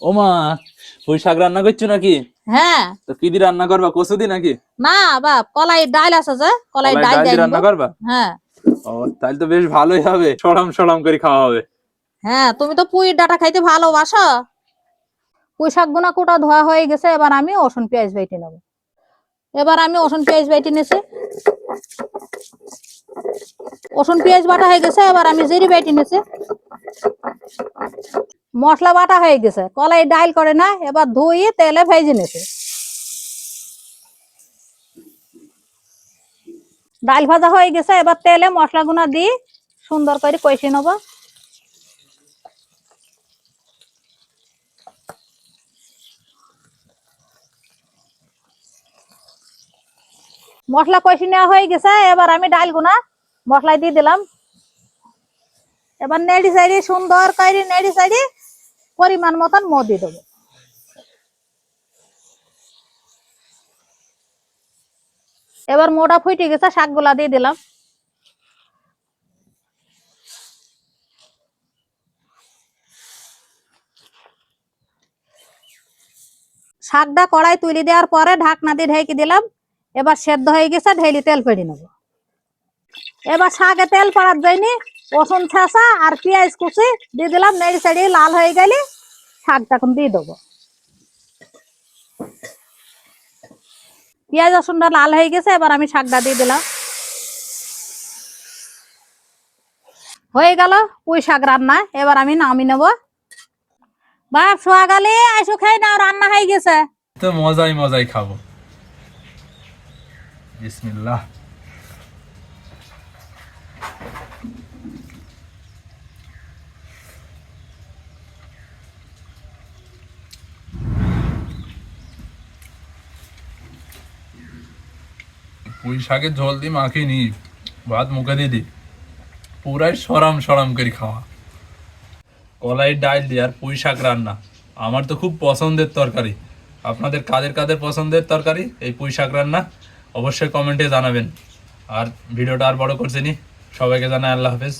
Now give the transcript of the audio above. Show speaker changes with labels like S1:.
S1: ও মা, পুঁই শাক রান্না করছো নাকি?
S2: হ্যাঁ।
S1: তো কি দিয়ে রান্না করবা, কচু দি নাকি?
S2: না বাপ, কলাই ডাল আছে যে, কলাই
S1: কলাই
S2: ডাল
S1: ডাল
S2: দিয়ে
S1: দিয়ে রান্না করবা?
S2: হ্যাঁ।
S1: ও, তাহলে তো বেশ ভালোই হবে, সরাম সরাম করে খাওয়া হবে।
S2: হ্যাঁ, তুমি তো পুঁই ডাঁটা খাইতে ভালোবাসো। পুঁই শাক গুনা কোটা ধোয়া হয়ে গেছে, এবার আমি রসুন পেঁয়াজ বেটে নেবো। রসুন পেঁয়াজ বাটা হয়ে গেছে, এবার আমি জিরে বেটে নিয়েছি। মশলা বাটা হয়ে গেছে, কলাই ডাল করে না, এবার ধুয়ে তেলে ভেজে নিয়েছি। ডাল ভাজা হয়ে গেছে, এবার তেলে মশলা গুনা দিয়ে সুন্দর করে কষে নেবো। মশলা কষে নেওয়া হয়ে গেছে, এবার আমি ডাল গুনা মশলায় দিয়ে দিলাম। এবার নেড়ি সাইডে সুন্দর করে নেড়ি সাইডে পরিমাণ মতন মো দিয়ে দেবো। এবার মোটা ফুটে গেছে, শাকগুলা দিয়ে দিলাম। শাকটা কড়াই তুলে দেওয়ার পরে ঢাকনা দিয়ে ঢেকে দিলাম। এবার সেদ্ধ হয়ে গেছে, ঢেলে তেল পেড়ে নেব। এবার শাকে তেল পড়ার জন্য রসুন ছাঁচা আর পেঁয়াজ কুচি দিয়ে দিলাম। নেড়ে চেড়ে লাল হয়ে গেলে শাকটা এখন দিয়ে দেবো। পেঁয়াজ রসুনটা লাল হয়ে গেছে, এবার আমি শাকটা দিয়ে দিলাম। হয়ে গেল পুঁই শাক রান্না, এবার আমি নামিয়ে নেব। বাপ সোয়াগালে আইসো, খাই নাও, রান্না হয়ে গেছে।
S1: তো মজাই মজাই খাবো। বিসমিল্লাহ। পুঁই শাকের ঝোল দিয়ে মাখিয়ে নি, ভাত মুখে দিয়ে দি, পুরাই সরাম সরাম করে খাওয়া। কলাই ডাল দিয়ে আর পুঁই শাক রান্না আমার তো খুব পছন্দের তরকারি। আপনাদের কাদের কাদের পছন্দের তরকারি এই পুঁই শাক রান্না অবশ্যই কমেন্টে জানাবেন। আর ভিডিওটা আর বড় করছি নি, সবাইকে জানাই আল্লাহ হাফেজ।